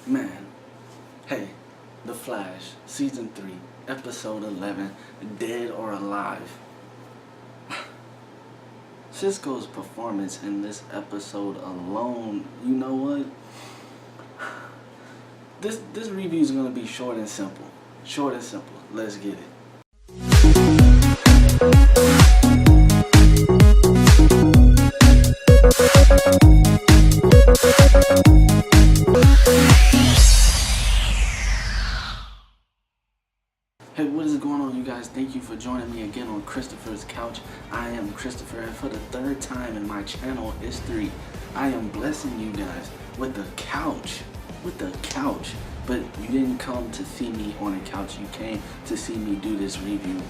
Man, hey, The Flash, Season 3, Episode 11, Dead or Alive. Cisco's performance in this episode alone, you know what? This review is gonna be short and simple. Short and simple. Let's get it. Hey, what is going on, you guys? Thank you for joining me again on Christopher's Couch. I am Christopher, and for the third time in my channel history, I am blessing you guys with the couch. But you didn't come to see me on a couch. You came to see me do this review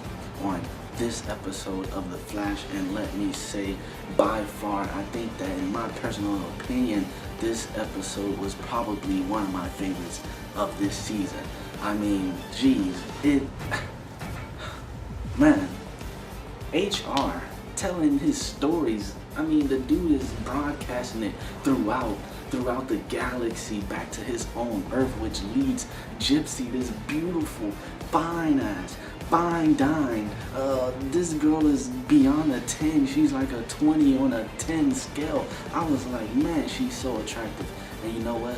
on this episode of The Flash, and let me say, by far, I think that in my personal opinion, this episode was probably one of my favorites of this season. I mean, geez, man, HR telling his stories. I mean, the dude is broadcasting it throughout the galaxy back to his own Earth, which leads Gypsy, this beautiful, fine dine. This girl is beyond a 10. She's like a 20 on a 10 scale. I was like, man, she's so attractive. And you know what?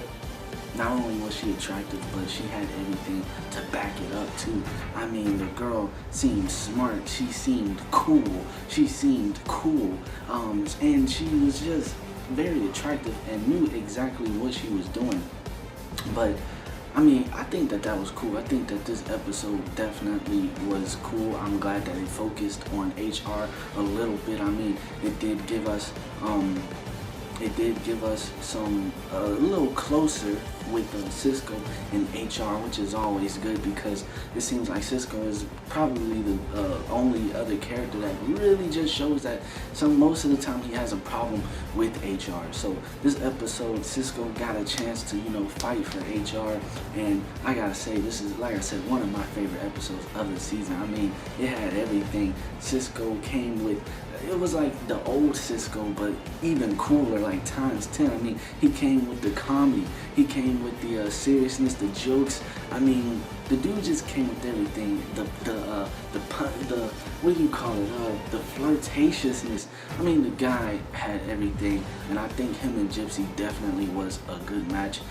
Not only was she attractive, but she had everything to back it up too. I mean, the girl seemed smart. She seemed cool. And she was just very attractive and knew exactly what she was doing. But I mean, I think that was cool. I think that this episode definitely was cool. I'm glad that it focused on HR a little bit. I mean, it did give us some a little closer with Cisco and HR, which is always good, because it seems like Cisco is probably the only other character that really just shows that most of the time he has a problem with HR. So this episode, Cisco got a chance to, fight for HR, and I gotta say, this is, like I said, one of my favorite episodes of the season. I mean, it had everything. Cisco came with, it was like the old Cisco, but even cooler, like times 10. I mean, he came with the comedy, he came with the seriousness, the jokes. I mean, the dude just came with everything. The what do you call it? The flirtatiousness. I mean, the guy had everything, and I think him and Gypsy definitely was a good match.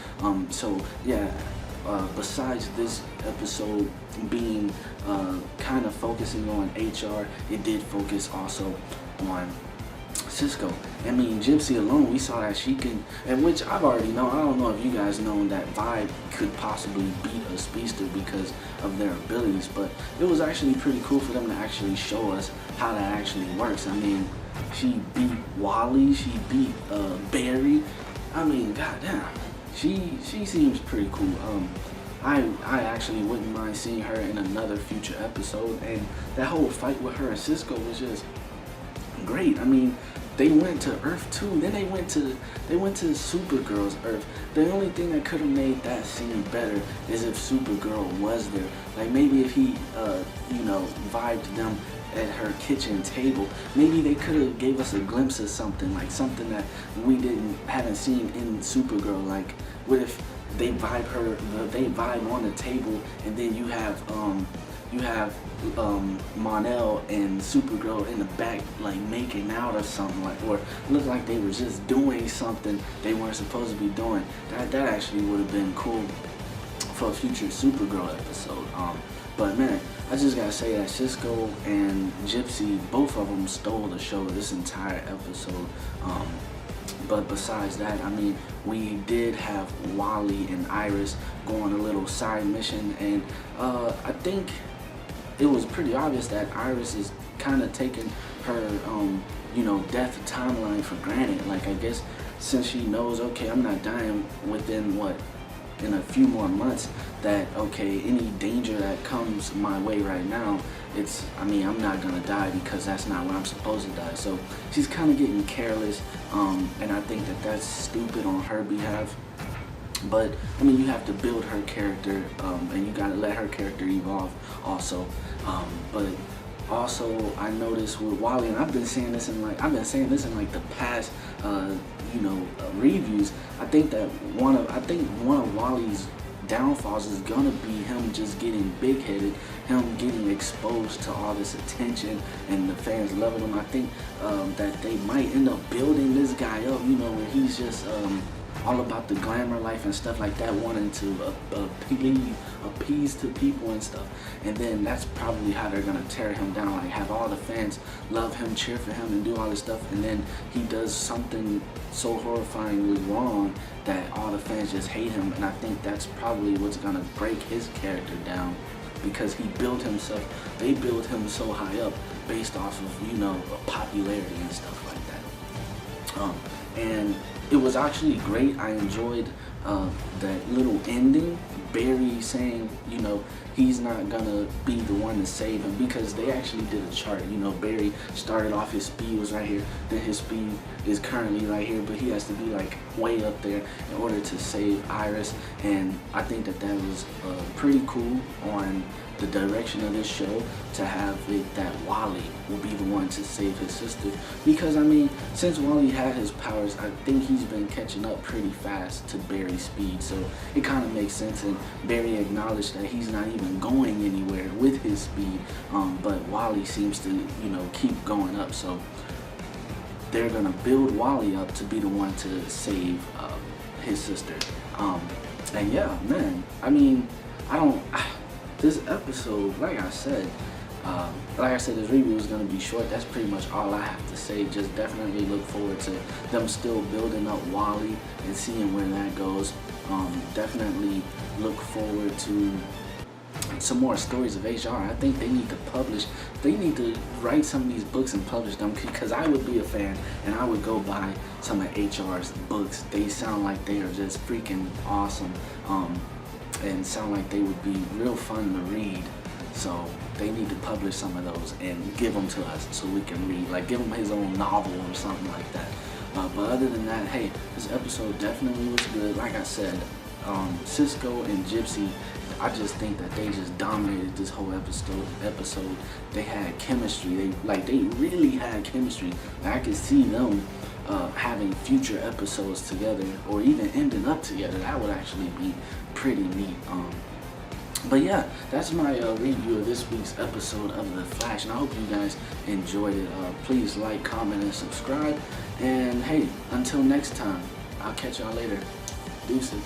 So yeah. Besides this episode being kind of focusing on HR, it did focus also on Cisco. I mean, Gypsy alone, we saw that she can, and which I've already known. I don't know if you guys know that Vibe could possibly beat a speedster because of their abilities, but it was actually pretty cool for them to actually show us how that actually works. I mean, she beat Wally, she beat Barry. I mean, goddamn. She seems pretty cool. I actually wouldn't mind seeing her in another future episode, and that whole fight with her and Cisco was just great. I mean, they went to Earth 2, then they went to Supergirl's Earth. The only thing that could have made that scene better is if Supergirl was there. Like, maybe if he vibed them at her kitchen table, maybe they could have gave us a glimpse of something, like something that we haven't seen in Supergirl. Like, what if they vibe on the table, and then you have Mon-El and Supergirl in the back, like making out or something, like, or look like they were just doing something they weren't supposed to be doing. That actually would have been cool for a future Supergirl episode. But man, I just gotta say that Cisco and Gypsy, both of them stole the show this entire episode. But besides that, I mean, we did have Wally and Iris go on a little side mission, and I think it was pretty obvious that Iris is kind of taking her, death timeline for granted. Like, I guess since she knows, okay, I'm not dying within in a few more months, that okay, any danger that comes my way right now, I'm not gonna die because that's not where I'm supposed to die. So she's kind of getting careless, and I think that that's stupid on her behalf. But I mean, you have to build her character, and you gotta let her character evolve also. But also, I noticed with Wally, and I've been saying this in like the past reviews, I think one of Wally's downfalls is gonna be him just getting big-headed, him getting exposed to all this attention and the fans loving him. I think that they might end up building this guy up, where he's just all about the glamour life and stuff like that, wanting to appease to people and stuff. And then that's probably how they're gonna tear him down, like have all the fans love him, cheer for him, and do all this stuff, and then he does something so horrifyingly wrong that all the fans just hate him. And I think that's probably what's gonna break his character down, because they built him so high up based off of popularity and stuff like that. And it was actually great. I enjoyed that little ending, Barry saying he's not gonna be the one to save him, because they actually did a chart. Barry started off, his speed was right here, then his speed is currently right here, but he has to be like way up there in order to save Iris. And I think that was pretty cool on the direction of this show, to have it that Wally will be the one to save his sister, because I mean, since Wally had his powers, I think he's been catching up pretty fast to Barry's speed, so it kind of makes sense. And Barry acknowledged that he's not even going anywhere with his speed, but Wally seems to keep going up, so they're gonna build Wally up to be the one to save his sister. And yeah, man, I mean, this episode, like I said, this review is going to be short. That's pretty much all I have to say. Just definitely look forward to them still building up Wally and seeing where that goes. Definitely look forward to some more stories of HR. I think they need to write some of these books and publish them, because I would be a fan and I would go buy some of HR's books. They sound like they are just freaking awesome. And sound like they would be real fun to read. So they need to publish some of those and give them to us so we can read, like give him his own novel or something like that. But other than that, hey, this episode definitely was good. Like I said, Cisco and Gypsy, I just think that they just dominated this whole episode. They had chemistry. They really had chemistry. I could see them having future episodes together, or even ending up together. That would actually be pretty neat. But yeah, that's my review of this week's episode of The Flash, and I hope you guys enjoyed it. Please like, comment, and subscribe. And hey, until next time, I'll catch y'all later. Deuces.